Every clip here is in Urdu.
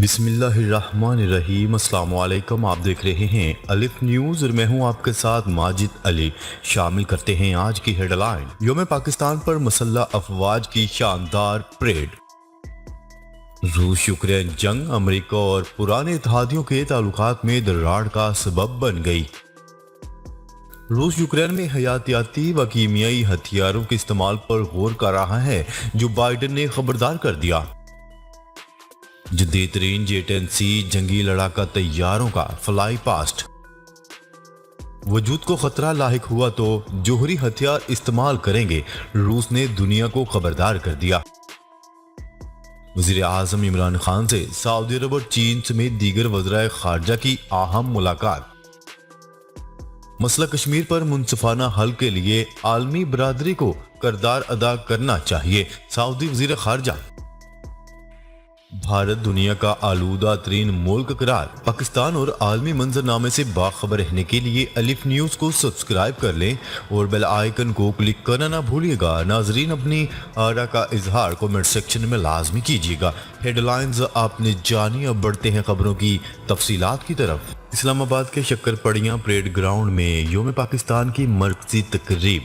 بسم اللہ الرحمن الرحیم۔ السلام علیکم، آپ دیکھ رہے ہیں الف نیوز اور میں ہوں آپ کے ساتھ ماجد علی۔ شامل کرتے ہیں آج کی ہیڈ لائن۔ یوم پاکستان پر مسلح افواج کی شاندار پریڈ۔ روس یوکرین جنگ امریکہ اور پرانے اتحادیوں کے تعلقات میں دراڑ کا سبب بن گئی۔ روس یوکرین میں حیاتیاتی و کیمیائی ہتھیاروں کے استعمال پر غور کر رہا ہے، جو بائیڈن نے خبردار کر دیا۔ جدید ترین J-10C جنگی لڑاکا طیاروں کا فلائی پاسٹ۔ وجود کو خطرہ لاحق ہوا تو جوہری ہتھیار استعمال کریں گے، روس نے دنیا کو خبردار کر دیا۔ وزیر اعظم عمران خان سے سعودی عرب اور چین سمیت دیگر وزرائے خارجہ کی اہم ملاقات۔ مسئلہ کشمیر پر منصفانہ حل کے لیے عالمی برادری کو کردار ادا کرنا چاہیے، سعودی وزیر خارجہ۔ بھارت دنیا کا آلودہ ترین ملک قرار، پاکستان اور عالمی منظرنامے سے باخبر رہنے کے لیے الف نیوز کو سبسکرائب کر لیں اور بیل آئیکن کو کلک کرنا نہ بھولیے گا۔ ناظرین، اپنی آرا کا اظہار کمنٹ سیکشن میں لازمی کیجیے گا۔ ہیڈ لائنز آپ نے جانی، اب بڑھتے ہیں خبروں کی تفصیلات کی طرف۔ اسلام آباد کے شکر پڑیاں پریڈ گراؤنڈ میں یوم پاکستان کی مرکزی تقریب۔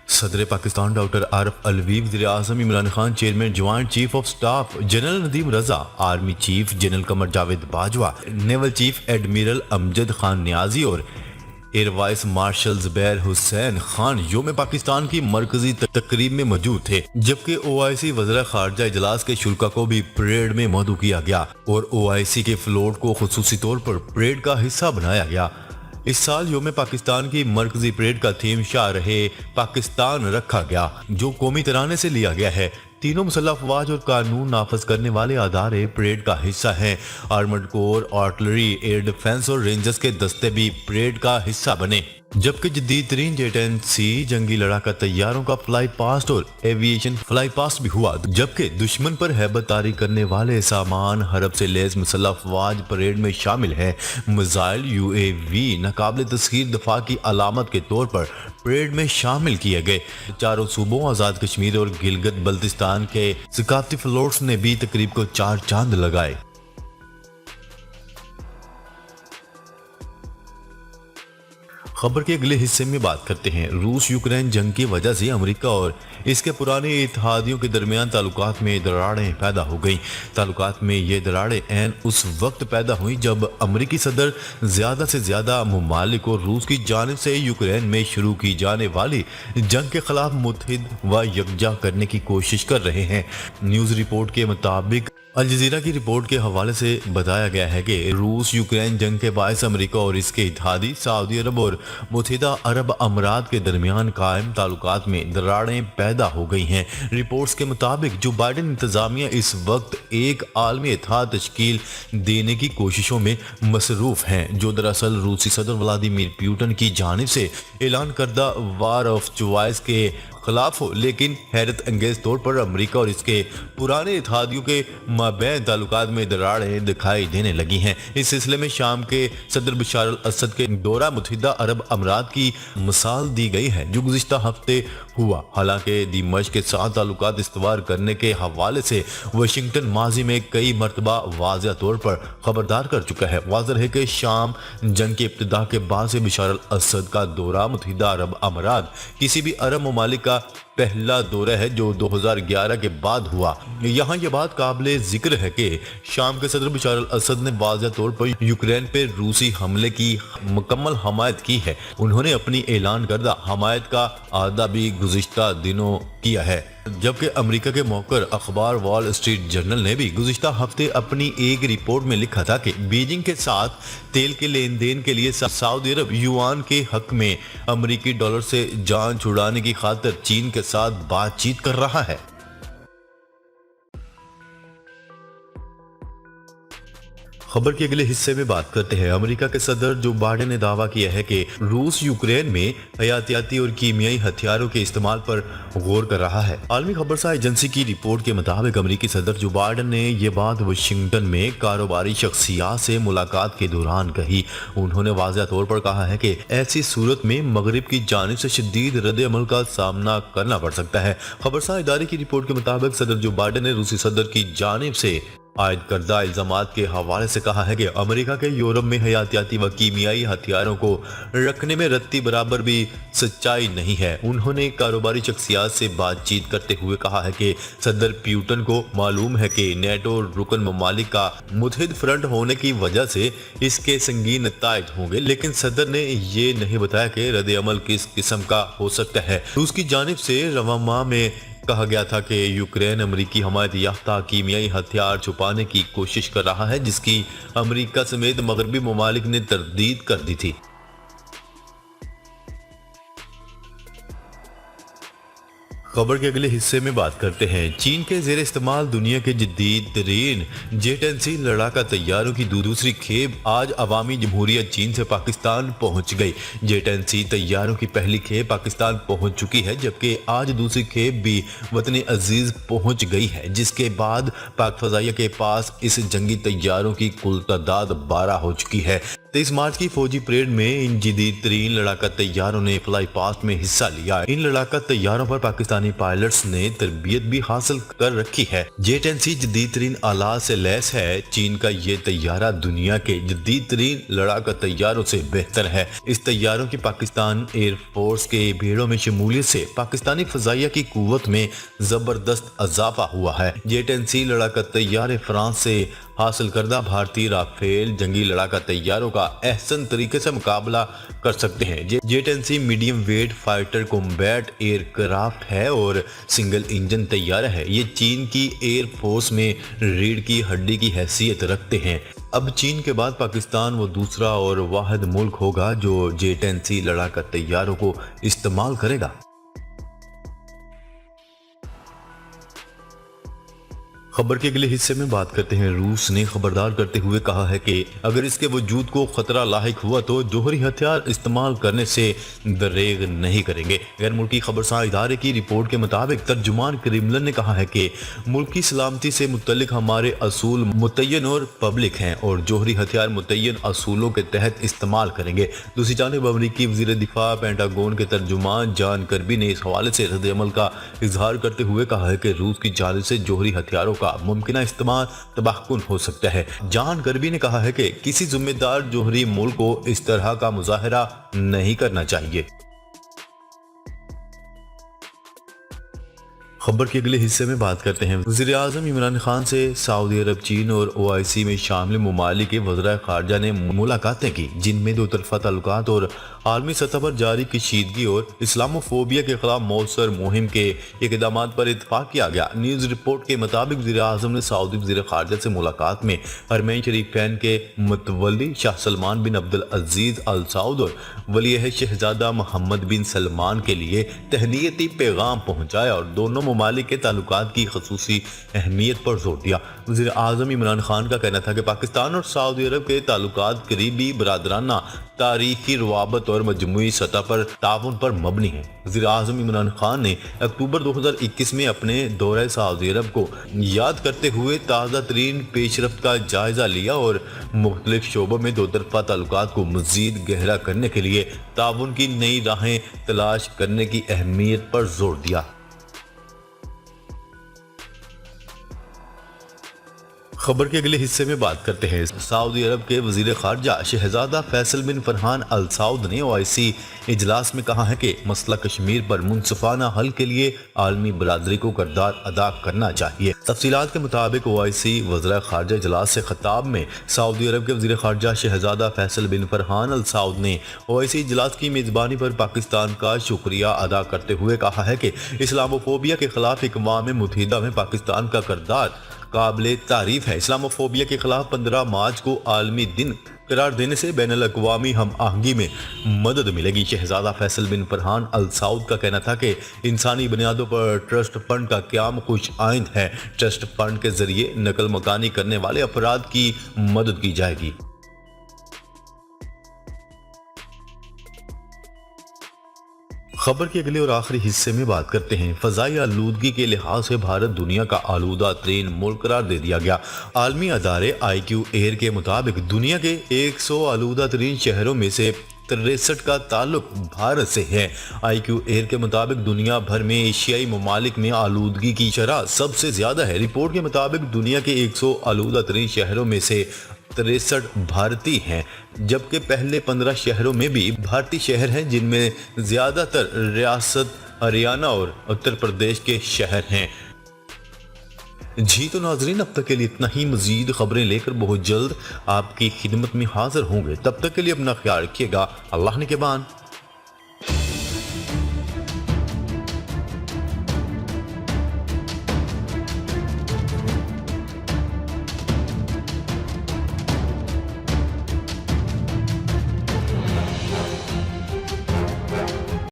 صدر پاکستان ڈاکٹر عارف علوی، وزیر اعظم Imran Khan, chairman joint chief of staff general Nadeem Raza, army chief general Qamar Javed Bajwa, naval chief admiral Amjad Khan Niazi اور air vice marshal Zubair Hussain Khan یوم پاکستان کی مرکزی تقریب میں موجود تھے، جبکہ OIC وزراء خارجہ اجلاس کے شرکا کو بھی پریڈ میں مدعو کیا گیا اور OIC کے فلوٹ کو خصوصی طور پر پریڈ کا حصہ بنایا گیا۔ اس سال یوم پاکستان کی مرکزی پریڈ کا تھیم شاہ رہے پاکستان رکھا گیا، جو قومی ترانے سے لیا گیا ہے۔ تینوں مسلح افواج اور قانون نافذ کرنے والے ادارے پریڈ کا حصہ ہیں۔ آرمڈ کور، آرٹلری، ایئر ڈیفنس اور رینجرز کے دستے بھی پریڈ کا حصہ بنے، جبکہ جدید ترین J-10C جنگی لڑاکا طیاروں کا فلائی پاسٹ اور ایویشن فلائی پاسٹ بھی ہوا، جبکہ دشمن پر ہیبت طاری کرنے والے سامان حرب سے لیس مسلح افواج پریڈ میں شامل ہیں۔ میزائل، UAV ناقابل تسخیر دفاع کی علامت کے طور پر پریڈ میں شامل کیے گئے۔ چاروں صوبوں آزاد کشمیر اور گلگت بلتستان کے ثقافتی فلوٹس نے بھی تقریب کو چار چاند لگائے۔ خبر کے اگلے حصے میں بات کرتے ہیں۔ روس یوکرین جنگ کی وجہ سے امریکہ اور اس کے پرانے اتحادیوں کے درمیان تعلقات میں دراڑیں پیدا ہو گئیں۔ تعلقات میں یہ دراڑیں عین اس وقت پیدا ہوئیں جب امریکی صدر زیادہ سے زیادہ ممالک کو روس کی جانب سے یوکرین میں شروع کی جانے والی جنگ کے خلاف متحد و یکجا کرنے کی کوشش کر رہے ہیں۔ نیوز رپورٹ کے مطابق الجزیرہ کی رپورٹ کے حوالے سے بتایا گیا ہے کہ روس یوکرین جنگ کے باعث امریکہ اور اس کے اتحادی سعودی عرب اور متحدہ عرب امارات کے درمیان قائم تعلقات میں دراڑیں پیدا ہو گئی ہیں۔ رپورٹس کے مطابق جو بائیڈن انتظامیہ اس وقت ایک عالمی اتحاد تشکیل دینے کی کوششوں میں مصروف ہیں، جو دراصل روسی صدر ولادیمیر پوٹن کی جانب سے اعلان کردہ وار آف چوائس کے خلاف ہو، لیکن حیرت انگیز طور پر امریکہ اور اس کے پرانے اتحادیوں کے مابین تعلقات میں دراڑیں دکھائی دینے لگی ہیں۔ اس سلسلے میں شام کے صدر بشار الاسد کے دورہ متحدہ عرب امارات کی مثال دی گئی ہے، جو گزشتہ ہفتے ہوا۔ حالانکہ دمشق کے ساتھ تعلقات استوار کرنے کے حوالے سے واشنگٹن ماضی میں کئی مرتبہ واضح طور پر خبردار کر چکا ہے۔ واضح ہے کہ شام جنگ کی ابتدا کے بعد سے بشار الاسد کا دورہ متحدہ عرب امارات کسی بھی عرب ممالک کا پہلا دورہ ہے جو 2011 کے بعد ہوا۔ یہاں یہ بات قابل ذکر ہے کہ شام کے صدر بشار الاسد نے واضح طور پر یوکرین پہ روسی حملے کی مکمل حمایت کی ہے۔ انہوں نے اپنی اعلان کردہ حمایت کا اعادہ بھی گزشتہ دنوں کیا ہے، جبکہ امریکہ کے موقر اخبار وال اسٹریٹ جرنل نے بھی گزشتہ ہفتے اپنی ایک رپورٹ میں لکھا تھا کہ بیجنگ کے ساتھ تیل کے لین دین کے لیے سعودی عرب یوان کے حق میں امریکی ڈالر سے جان چھڑانے کی خاطر چین کے ساتھ بات چیت کر رہا ہے۔ خبر کے اگلے حصے میں بات کرتے ہیں۔ امریکہ کے صدر جو بائیڈن نے دعویٰ کیا ہے کہ روس یوکرین میں حیاتیاتی اور کیمیائی ہتھیاروں کے استعمال پر غور کر رہا ہے۔ عالمی خبرسا ایجنسی کی رپورٹ کے مطابق امریکی صدر جو بائیڈن نے یہ بات واشنگٹن میں کاروباری شخصیات سے ملاقات کے دوران کہی۔ انہوں نے واضح طور پر کہا ہے کہ ایسی صورت میں مغرب کی جانب سے شدید رد عمل کا سامنا کرنا پڑ سکتا ہے۔ خبرسا ادارے کی رپورٹ کے مطابق صدر جو بائیڈن نے روسی صدر کی جانب سے عائد کردہ الزامات کے حوالے سے کہا ہے کہ امریکہ کے یورپ میں حیاتیاتی و کیمیائی ہتھیاروں کو رکھنے میں رتی برابر بھی سچائی نہیں ہے۔ انہوں نے کاروباری شخصیات سے بات چیت کرتے ہوئے کہا ہے کہ صدر پیوٹن کو معلوم ہے کہ نیٹو رکن ممالک کا متحد فرنٹ ہونے کی وجہ سے اس کے سنگین نتائج ہوں گے، لیکن صدر نے یہ نہیں بتایا کہ رد عمل کس قسم کا ہو سکتا ہے۔ روس کی جانب سے رواں ماہ میں کہا گیا تھا کہ یوکرین امریکی حمایت یافتہ کیمیائی ہتھیار چھپانے کی کوشش کر رہا ہے، جس کی امریکہ سمیت مغربی ممالک نے تردید کر دی تھی۔ خبر کے اگلے حصے میں بات کرتے ہیں چین کے زیر استعمال دنیا کے جدید ترین جیٹ-10C لڑاکا طیاروں کی دوسری کھیپ آج عوامی جمہوریہ چین سے پاکستان پہنچ گئی۔ جیٹ-10C طیاروں کی پہلی کھیپ پاکستان پہنچ چکی ہے، جبکہ آج دوسری کھیپ بھی وطن عزیز پہنچ گئی ہے، جس کے بعد پاک فضائیہ کے پاس اس جنگی طیاروں کی کل تعداد 12 ہو چکی ہے۔ 23 مارچ کی فوجی پریڈ میں ان جدید ترین لڑاکا طیاروں نے فلائی پاسٹ میں حصہ لیا۔ ان لڑاکا طیاروں پر پاکستانی پائلٹس نے تربیت بھی حاصل کر رکھی ہے۔ جیٹ-10C جدید ترین آلات سے لیس ہے۔ چین کا یہ طیارہ دنیا کے جدید ترین لڑاکا طیاروں سے بہتر ہے۔ اس طیاروں کی پاکستان ایئر فورس کے بیڑوں میں شمولیت سے پاکستانی فضائیہ کی قوت میں زبردست اضافہ ہوا ہے۔ جیٹ-10C لڑاکا طیارے فرانس سے حاصل کردہ بھارتی رافیل جنگی لڑاکا طیاروں کا احسن طریقے سے مقابلہ کر سکتے ہیں۔ جیٹ-10C medium weight fighter combat aircraft ہے اور سنگل انجن طیارہ ہے۔ یہ چین کی ایئر فورس میں ریڑھ کی ہڈی کی حیثیت رکھتے ہیں۔ اب چین کے بعد پاکستان وہ دوسرا اور واحد ملک ہوگا جو جیٹ-10C لڑاکا طیاروں کو استعمال کرے گا۔ خبر کے اگلے حصے میں بات کرتے ہیں روس نے خبردار کرتے ہوئے کہا ہے کہ اگر اس کے وجود کو خطرہ لاحق ہوا تو جوہری ہتھیار استعمال کرنے سے دریغ نہیں کریں گے۔ غیر ملکی خبرساں ادارے کی رپورٹ کے مطابق ترجمان کریملن نے کہا ہے کہ ملک کی سلامتی سے متعلق ہمارے اصول متعین اور پبلک ہیں اور جوہری ہتھیار متعین اصولوں کے تحت استعمال کریں گے۔ دوسری جانب امریکی وزیر دفاع پینٹاگون کے ترجمان جان کربی نے اس حوالے سے رد عمل کا اظہار کرتے ہوئے کہا ہے کہ روس کی جانب سے جوہری ہتھیاروں کا ممکنہ استعمال تباہ کن ہو سکتا ہے۔ جان کربی نے کہا ہے کہ کسی ذمہ دار جوہری ملک کو اس طرح کا مظاہرہ نہیں کرنا چاہیے۔ خبر کے اگلے حصے میں بات کرتے ہیں وزیر اعظم عمران خان سے سعودی عرب، چین اور OIC میں شامل ممالک کے وزرائے خارجہ نے ملاقاتیں کی، جن میں دو طرفہ تعلقات اور عالمی سطح پر جاری کشیدگی اور اسلاموفوبیا کے خلاف مؤثر مہم کے اقدامات پر اتفاق کیا گیا۔ نیوز رپورٹ کے مطابق وزیر اعظم نے سعودی وزیر خارجہ سے ملاقات میں حرمین شریفین کے متولی شاہ سلمان بن عبدالعزیز آل سعود اور ولی عہد شہزادہ محمد بن سلمان کے لیے تہنیتی پیغام پہنچایا اور دونوں ممالک کے تعلقات کی خصوصی اہمیت پر زور دیا۔ وزیر اعظم عمران خان کا کہنا تھا کہ پاکستان اور سعودی عرب کے تعلقات قریبی، برادرانہ، تاریخی روابط اور مجموعی سطح پر تعاون پر مبنی ہیں۔ وزیر اعظم عمران خان نے اکتوبر 2021 میں اپنے دورہ سعودی عرب کو یاد کرتے ہوئے تازہ ترین پیش رفت کا جائزہ لیا اور مختلف شعبوں میں دو طرفہ تعلقات کو مزید گہرا کرنے کے لیے تعاون کی نئی راہیں تلاش کرنے کی اہمیت پر زور دیا۔ خبر کے اگلے حصے میں بات کرتے ہیں سعودی عرب کے وزیر خارجہ شہزادہ فیصل بن فرحان آل سعود نے OIC اجلاس میں کہا ہے کہ مسئلہ کشمیر پر منصفانہ حل کے لیے عالمی برادری کو کردار ادا کرنا چاہیے۔ تفصیلات کے مطابق OIC وزراء خارجہ اجلاس سے خطاب میں سعودی عرب کے وزیر خارجہ شہزادہ فیصل بن فرحان آل سعود نے OIC اجلاس کی میزبانی پر پاکستان کا شکریہ ادا کرتے ہوئے کہا ہے کہ اسلاموفوبیا کے خلاف اقوام متحدہ میں پاکستان کا کردار قابل تعریف ہے۔ اسلاموفوبیا کے خلاف 15 مارچ کو عالمی دن قرار دینے سے بین الاقوامی ہم آہنگی میں مدد ملے گی۔ شہزادہ فیصل بن فرحان آل سعود کا کہنا تھا کہ انسانی بنیادوں پر ٹرسٹ فنڈ کا قیام خوش آئند ہے۔ ٹرسٹ فنڈ کے ذریعے نقل مکانی کرنے والے افراد کی مدد کی جائے گی۔ خبر کے اگلے اور آخری حصے میں بات کرتے ہیں فضائی آلودگی کے لحاظ سے بھارت دنیا کا آلودہ ترین ملک قرار دے دیا گیا۔ عالمی ادارے IQ Air کے مطابق دنیا کے 100 آلودہ ترین شہروں میں سے 63 کا تعلق بھارت سے ہے۔ IQ ایئر کے مطابق دنیا بھر میں ایشیائی ممالک میں آلودگی کی شرح سب سے زیادہ ہے۔ رپورٹ کے مطابق دنیا کے 100 آلودہ ترین شہروں میں سے 63 بھارتی ہیں، جبکہ پہلے 15 شہروں میں بھی بھارتی شہر ہیں، جن میں زیادہ تر ریاست ہریانہ اور اتر پردیش کے شہر ہیں۔ جی تو ناظرین، اب تک کے لیے اتنا ہی۔ مزید خبریں لے کر بہت جلد آپ کی خدمت میں حاضر ہوں گے۔ تب تک کے لیے اپنا خیال رکھیے گا۔ اللہ نگہبان۔